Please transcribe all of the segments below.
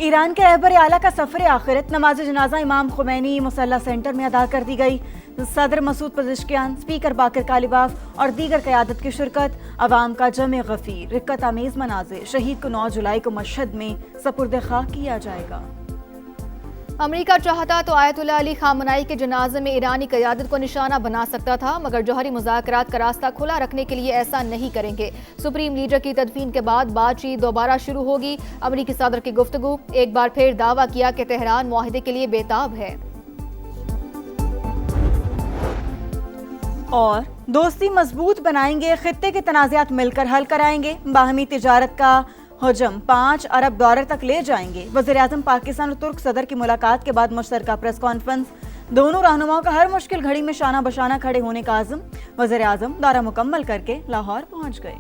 Iran के रहबर आला का सफर आखिरत, नमाज जनाजा इमाम खुमैनी मुसल्ला सेंटर में अदा कर दी गई। सदर मसूद पज़ेश्कियान, स्पीकर बाकर कालिबाफ और दीगर क़यादत की शिरकत। अवाम का जमे गफीर, रिक्कत आमेज़ मनाज़िर। शहीद को 9 जुलाई को मशहद में सपुर्द खाक किया जाएगा। अमेरिका चाहता तो आयतुल्लाह अली खामनाई के जनाजे में ईरानी क़यादत को निशाना बना सकता था, मगर जौहरी मुज़ाकरात का रास्ता खुला रखने के लिए ऐसा नहीं करेंगे। सुप्रीम लीडर की तदफीन के बाद बातचीत दोबारा शुरू होगी। अमेरिकी सदर की गुफ्तगू, एक बार फिर दावा किया कि तेहरान मुआहदे के लिए बेताब है। और दोस्ती मजबूत बनाएंगे, खित्ते के तनाज़ात मिलकर हल कराएंगे। बाहमी तिजारत का हजम 5 अरब डॉलर तक ले जाएंगे। वज़ीर-ए-आज़म पाकिस्तान और तुर्क सदर की मुलाकात के बाद मुश्तरका प्रेस कॉन्फ्रेंस। दोनों रहनुमाओं का हर मुश्किल घड़ी में शाना बशाना खड़े होने का आज़म। वज़ीर-ए-आज़म दौरा मुकम्मल करके लाहौर पहुंच गए।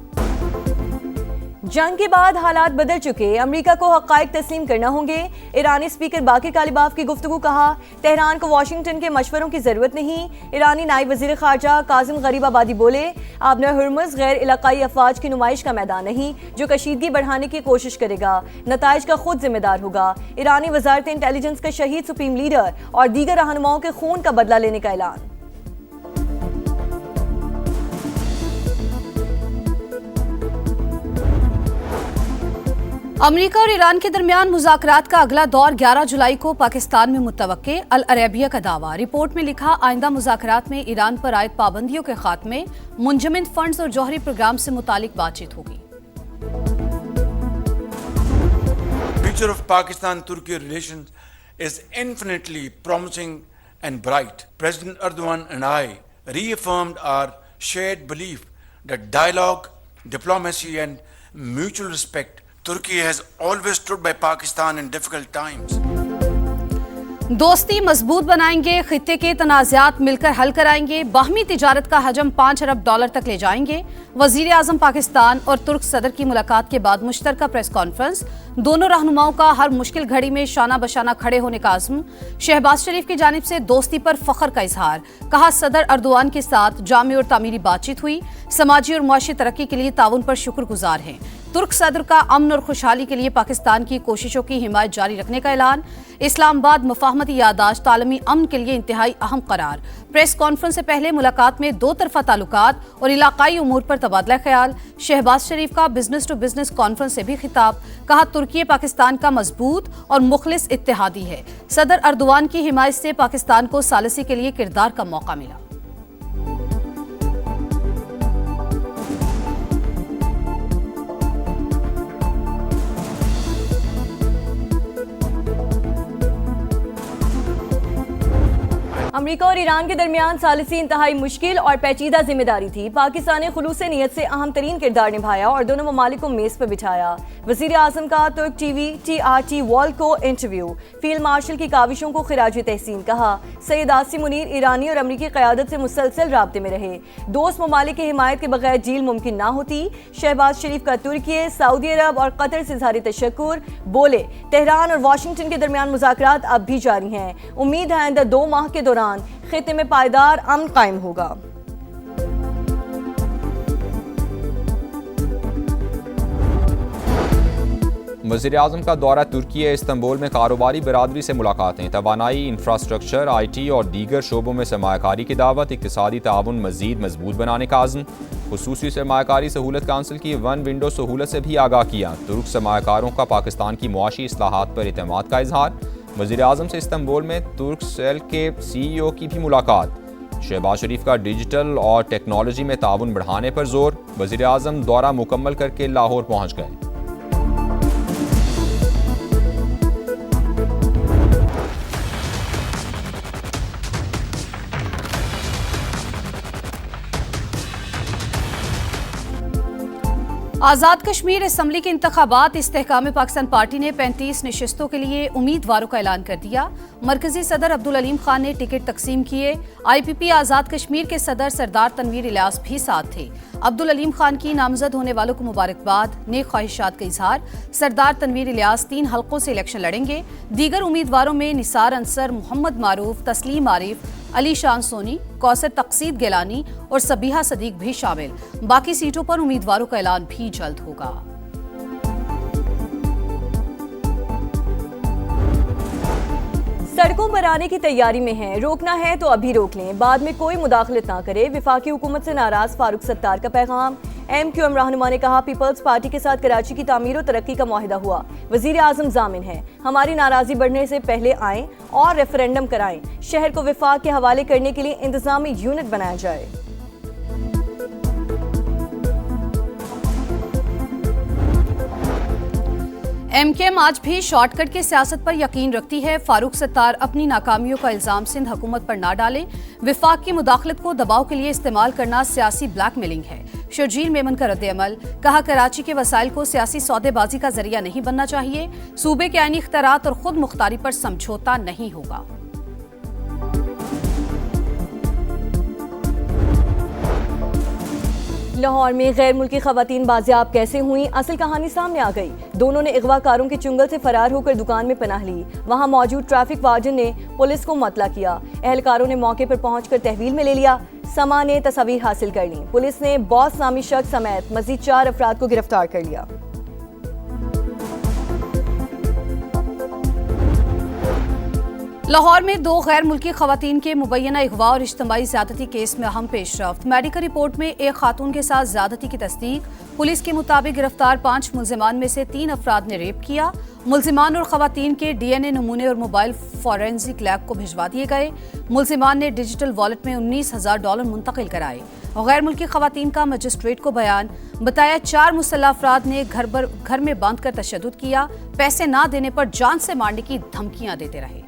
जंग के बाद हालात बदल चुके, अमेरिका को हक़ाइक़ तस्लीम करना होंगे। ईरानी स्पीकर बाकर कालिबाफ की गुफ्तगू, कहा तेहरान को वाशिंगटन के मशवरों की जरूरत नहीं। ईरानी नायब वज़ीर ख़ारजा कासिम गरीबाबादी बोले, आबना हुर्मुज़ गैर इलाक़ाई अफ़वाज की नुमाइश का मैदान नहीं जो कशीदगी बढ़ाने की कोशिश करेगा, नताइज का खुद जिम्मेदार होगा। ईरानी वज़ारत इंटेलिजेंस का शहीद सुप्रीम लीडर और दीगर रहनुमाओं के खून का बदला लेने का ऐलान। अमेरिका और ईरान के दरमियान मुज़ाकरात का अगला दौर 11 जुलाई को पाकिस्तान में मुतवक्के। अल अरेबिया का दावा, रिपोर्ट में लिखा, आइंदा मुज़ाकरात में ईरान पर आयद पाबंदियों के खात्मे, मुंजमद फंड्स और जौहरी प्रोग्राम से मुतालिक बातचीत होगी। Future of Pakistan-Turkey relations is infinitely promising and bright. President Erdogan and I reaffirmed our shared belief that dialogue, diplomacy and mutual respect. Turkey has always stood by Pakistan in difficult times. दोस्ती मजबूत बनाएंगे, खित्ते के तनाज़ात मिलकर हल कराएंगे। बाहमी तिजारत का हजम 5 अरब डॉलर तक ले जाएंगे। वज़ीर आज़म पाकिस्तान और तुर्क सदर की मुलाकात के बाद मुश्तरका प्रेस कॉन्फ्रेंस। दोनों रहनुमाओं का हर मुश्किल घड़ी में शाना बशाना खड़े होने का आज़म। शहबाज शरीफ की जानिब से दोस्ती पर फख्र का इजहार, कहा सदर अर्दोआन के साथ जामी और तामीरी बातचीत हुई। समाजी और मुआशी तरक्की के लिए ताउन पर शुक्रगुजार हैं। तुर्क सदर का अमन और खुशहाली के लिए पाकिस्तान की कोशिशों की हिमायत जारी रखने का ऐलान। इस्लामाबाद मफाहमती यादाश्त आलमी अमन के लिए इंतहाई अहम करार। प्रेस कॉन्फ्रेंस से पहले मुलाकात में दो तरफा ताल्लुकात और इलाकाई उमूर पर तबादला ख्याल। शहबाज शरीफ का बिजनेस टू बिजनेस कॉन्फ्रेंस से भी खिताब, कहा तुर्की पाकिस्तान का मजबूत और मुखलिस इत्तेहादी है। सदर अर्दोआन की हिमायत से पाकिस्तान को सालसी के लिए किरदार का मौका मिला। अमेरिका और ईरान के दरमियान सालिसी इंतहाई मुश्किल और पेचीदा जिम्मेदारी थी। पाकिस्तान ने खुलूस नीयत से अहम तरीन किरदार निभाया और दोनों ममालिक को मेज पर बिठाया। वज़ीर आज़म का तुर्क टीवी TRT वर्ल्ड को इंटरव्यू। फील्ड मार्शल की काविशों को खिराज तहसीन, कहा सैयद आसिम मुनीर ईरानी और अमरीकी क़यादत से मुसलसल राब्ते में रहे। दोस्त ममालिक की हिमायत के बगैर डील मुमकिन ना होती। शहबाज शरीफ का तुर्की, सऊदी अरब और कतर से इज़हार तशक्कुर, बोले तेहरान और वाशिंगटन के दरमियान मुज़ाकरात अब भी जारी हैं। उम्मीद है आइंदा 2 माह के दौरान खित्ते में पायदार अमन कायम होगा। वज़ीर-ए-आज़म का दौरा तुर्की इस्तंबुल में कारोबारी बरादरी से मुलाकातें। तवानाई, इंफ्रास्ट्रक्चर, IT और दीगर शोबों में सरमायाकारी की दावत। इक़्तिसादी ताउन मज़ीद मजबूत बनाने का आज़म। खुसूसी सरमायाकारी सहूलत काउंसिल की 1 विंडो सहूलत से भी आगाह किया। तुर्क सरमायाकारों का पाकिस्तान की मुआशी इस्लाहात पर एतमाद का इजहार। वज़ीर-ए-आज़म से इस्तंबुल में तुर्क सेल के CEO की भी मुलाकात। शहबाज शरीफ का डिजिटल और टेक्नोलॉजी में ताउन बढ़ाने पर जोर। वज़ीर-ए-आज़म दौरा मुकम्मल करके लाहौर पहुँच गए। आज़ाद कश्मीर असम्बली के इंतखाबात। इस्तेहकाम पाकिस्तान पार्टी ने 35 नशिस्तों के लिए उम्मीदवारों का ऐलान कर दिया। मरकजी सदर अब्दुल अलीम खान ने टिकट तकसीम किए। IPP आज़ाद कश्मीर के सदर सरदार तनवीर इलियास भी साथ थे। अब्दुल अलीम खान की नामजद होने वालों को मुबारकबाद, नेक ख्वाहिशात का इजहार। सरदार तनवीर इलियास 3 हल्कों से इलेक्शन लड़ेंगे। दीगर उम्मीदवारों में निसार अंसर, मोहम्मद मारूफ, तस्लीम आरिफ, अली शान सोनी, कौसर तकसीद गिलानी और सबीहा सदीक भी शामिल। बाकी सीटों पर उम्मीदवारों का ऐलान भी जल्द होगा। सड़कों पर आने की तैयारी में हैं, रोकना है तो अभी रोक लें, बाद में कोई मुदाखलत ना करे। विफाकी हुकूमत से नाराज फारूक सत्तार का पैगाम। MQM रहनुमा ने कहा, पीपल्स पार्टी के साथ कराची की तामीर और तरक्की का मुआहिदा हुआ, वजीर आजम जामिन है। हमारी नाराजगी बढ़ने से पहले आएं और रेफरेंडम कराएं। शहर को विफाक के हवाले करने के लिए इंतजामी यूनिट बनाया जाए। MKM आज भी शॉर्टकट की सियासत पर यकीन रखती है। फारूक सत्तार अपनी नाकामियों का इल्जाम सिंध हुकूमत पर ना डालें। विफाक की मुदाखलत को दबाव के लिए इस्तेमाल करना सियासी ब्लैकमेलिंग है। शर्जील मेमन का रद्द-ए-अमल, कहा कराची के वसाइल को सियासी सौदेबाजी का जरिया नहीं बनना चाहिए। सूबे के आईनी इख्तियारात और खुद मुख्तारी पर समझौता नहीं होगा। लाहौर में गैर मुल्की खवातीन बाजियाब कैसे हुई, असल कहानी सामने आ गई। दोनों ने अगवाकारों के चुंगल से फरार होकर दुकान में पनाह ली। वहां मौजूद ट्रैफिक वार्डन ने पुलिस को मतला किया। एहलकारों ने मौके पर पहुंचकर तहवील में ले लिया। समा ने तस्वीर हासिल कर ली। पुलिस ने बॉस नामी शख्स समेत मजीद 4 अफराद को गिरफ्तार कर लिया। लाहौर में 2 गैर मुल्की खवातीन के मुबैना अगवा और इज्तिमाई ज़्यादती केस में अहम पेशरफ्त। मेडिकल रिपोर्ट में एक खातून के साथ ज़्यादती की तस्दीक। पुलिस के मुताबिक गिरफ्तार 5 मुल्जिमान में से 3 अफराद ने रेप किया। मुल्जिमान और खवातीन के DNA नमूने और मोबाइल फॉरेंसिक लैब को भिजवा दिए गए। मुल्जिमान ने डिजिटल वॉलेट में $19,000 मुंतकिल कराए। गैर मुल्की खवातीन का मजिस्ट्रेट को बयान, बताया 4 मुसल्लह अफराद ने घर में बांध कर तशद्दुद किया। पैसे ना देने पर जान से मारने की धमकियां देते रहे।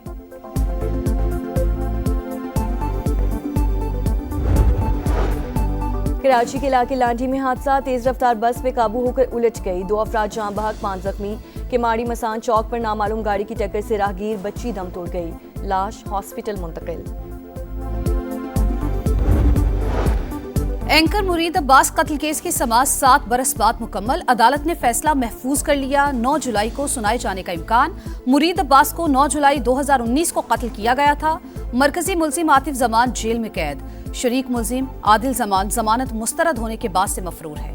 कराची के इलाके लांडी में हादसा, तेज रफ्तार बस पे काबू होकर उलट गई। 2 अफराद जाँ बहक, 5 जख्मी। केमाड़ी मसान चौक पर नामालूम गाड़ी की टक्कर से राहगीर बच्ची दम तोड़ गई, लाश हॉस्पिटल मुंतकिल। एंकर मुरीद अब्बास कत्ल केस की समाअत 7 बरस बाद मुकम्मल। अदालत ने फैसला महफूज कर लिया। 9 जुलाई को सुनाए जाने का इम्कान। मुरीद अब्बास को 9 जुलाई 2019 को कत्ल किया गया था। मरकजी मुल्जिम आतिफ जमान जेल में कैद। शरीक मुल्जिम आदिल जमान जमानत मुस्तरद होने के बाद से मफरूर है।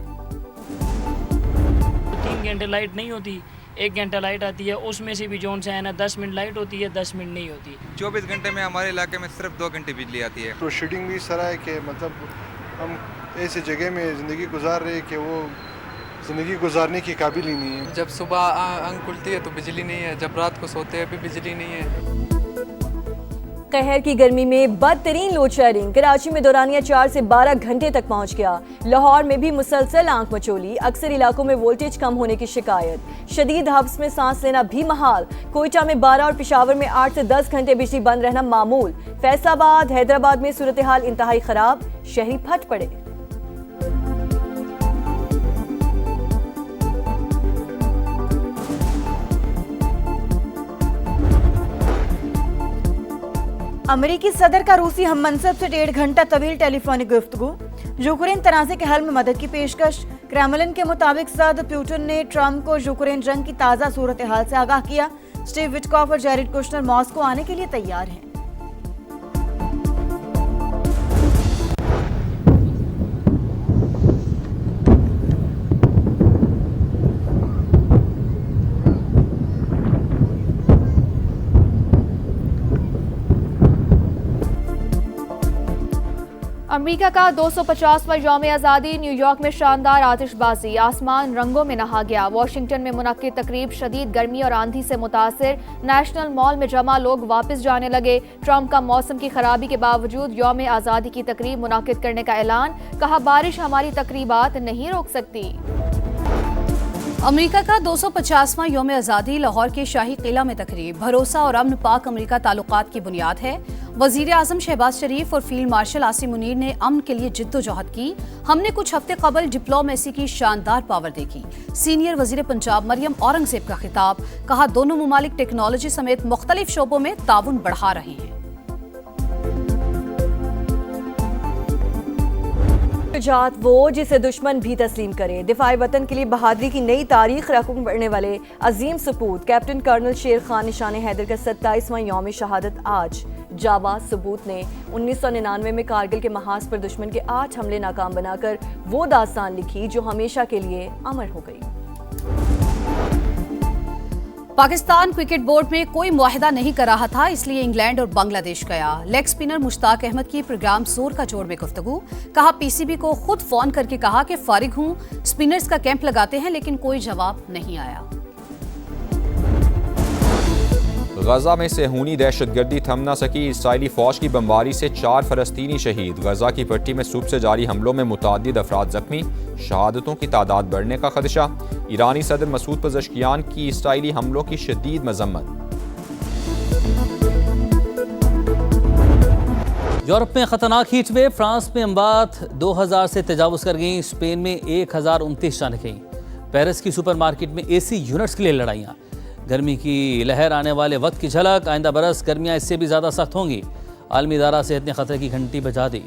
3 घंटे लाइट नहीं होती, 1 घंटा लाइट आती है, उसमें से भी जोन से है ना 10 मिनट लाइट होती है, 10 मिनट नहीं होती। 24 घंटे में हमारे इलाके में सिर्फ 2 घंटे बिजली आती है। प्रोसीडिंग भी सर है कि मतलब हम ऐसी जगह में ज़िंदगी गुजार रहे कि वो ज़िंदगी गुजारने की काबिल ही नहीं है। जब सुबह आँख खुलती है तो बिजली नहीं है, जब रात को सोते हैं अभी बिजली नहीं है। कहर की गर्मी में बदतरीन लोड शेडिंग, कराची में दौरानिया 4 से 12 घंटे तक पहुंच गया। लाहौर में भी मुसलसल आंख मचोली, अक्सर इलाकों में वोल्टेज कम होने की शिकायत। शदीद हब्स में सांस लेना भी महाल। कोयटा में 12 और पेशावर में 8 से 10 घंटे बिजली बंद रहना मामूल। फैसलाबाद, हैदराबाद में सूरत हाल इंतहाई खराब, शहरी फट पड़े। अमेरिकी सदर का रूसी हम मनसब से 1.5 घंटा तवील टेलीफोनिक गुफ्तगू। यूक्रेन तनाज़े के हल में मदद की पेशकश। क्रेमलिन के मुताबिक सदर पुतिन ने ट्रंप को यूक्रेन जंग की ताज़ा सूरत हाल से आगाह किया। स्टीव विटकॉफ और जैरेड कुशनर मॉस्को आने के लिए तैयार हैं। अमेरिका का 250वां यौम आज़ादी, न्यूयॉर्क में शानदार आतिशबाजी, आसमान रंगों में नहा गया। वाशिंगटन में मुनक्किद तकरीब शदीद गर्मी और आंधी से मुतासिर, नेशनल मॉल में जमा लोग वापस जाने लगे। ट्रंप का मौसम की खराबी के बावजूद यौम आज़ादी की तकरीब मुनक्किद करने का ऐलान, कहा बारिश हमारी तकरीबात नहीं रोक सकती। अमेरिका का 250वां यौम आज़ादी, लाहौर के शाही किला में तकरीब। भरोसा और अमन पाक अमेरिका ताल्लुकात की बुनियाद है। वजीर आजम शहबाज शरीफ और फील्ड मार्शल आसिम मुनीर ने अमन के लिए जिद्दोजहद की। हमने कुछ हफ्ते कबल डिप्लोमेसी की शानदार पावर देखी। सीनियर वजीर पंजाब मरियम औरंगजेब का खिताब, कहा दोनों मुमालिक टेक्नोलॉजी समेत मुख्तलिफ शोबों में ताउन बढ़ा रहे हैं। शुजाअत वो जिसे दुश्मन भी तस्लीम करे। दिफाई वतन के लिए बहादुरी की नई तारीख रकम पढ़ने वाले अजीम सपूत कैप्टन कर्नल शेर खान निशान हैदर का 27वां यौम शहादत आज। जाबाज सबूत ने 1999 में कारगिल के महाज पर दुश्मन के 8 हमले नाकाम बनाकर वो दास्तान लिखी जो हमेशा के लिए अमर हो गई। पाकिस्तान क्रिकेट बोर्ड में कोई मुआहिदा नहीं कर रहा था, इसलिए इंग्लैंड और बांग्लादेश गया। लेग स्पिनर मुश्ताक अहमद की प्रोग्राम जोर का जोड़ में गुफ्तगू। कहा पीसीबी को खुद फोन करके कहा कि फारिग हूं, स्पिनर्स का कैंप लगाते हैं, लेकिन कोई जवाब नहीं आया। गजा में सेहूनी दहशतगर्दी थम न सकी, इसराइली फौज की बमबारी से 4 फलस्तीनी शहीद। गजा की पट्टी में सुबह से जारी हमलों में मुतअद्दिद अफराद जख्मी, शहादतों की तादाद बढ़ने का खदशा। ईरानी सदर मसूद पज़ेश्कियान की इसराइली हमलों की शदीद मजम्मत। यूरोप में खतरनाक हीट वेव, फ्रांस में अमवात 2000 से तजावुज कर गई, स्पेन में 1029 जान गई। पेरिस की सुपरमार्केट में एसी यूनिट्स के लिए लड़ाइयाँ। गर्मी की लहर आने वाले वक्त की झलक, आइंदा बरस गर्मियाँ इससे भी ज़्यादा सख्त होंगी। आलमी इदारा सेहत ने खतरे की घंटी बजा दी।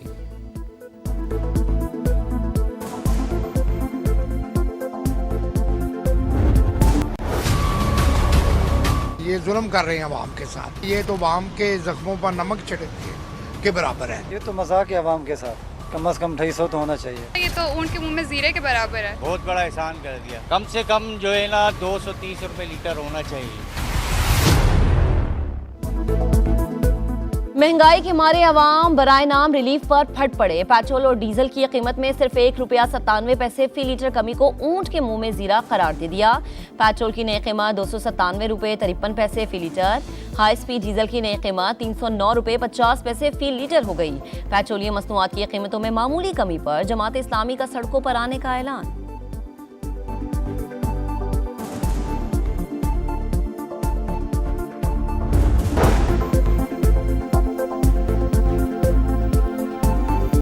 ये जुल्म कर रहे हैं अवाम के साथ, ये तो अवाम के जख्मों पर नमक छिड़क के बराबर है। ये तो मजाक है अवाम के साथ, कम से कम 250 तो होना चाहिए। ये तो ऊँट के मुंह में जीरे के बराबर है। बहुत बड़ा एहसान कर दिया। कम से कम जो है ना 230 रुपए लीटर होना चाहिए। महंगाई के मारे अवाम बराए नाम रिलीफ पर फट पड़े। पेट्रोल और डीजल की कीमत में सिर्फ ₹1.97 फी लीटर कमी को ऊंट के मुंह में जीरा करार दे दिया। पेट्रोल की नई कीमत ₹297.53 फी लीटर, हाई स्पीड डीजल की नई कीमत ₹309.50 फी लीटर हो गई। पेट्रोलियम मसनूआत की कीमतों में मामूली कमी पर जमात इस्लामी का सड़कों पर आने का ऐलान।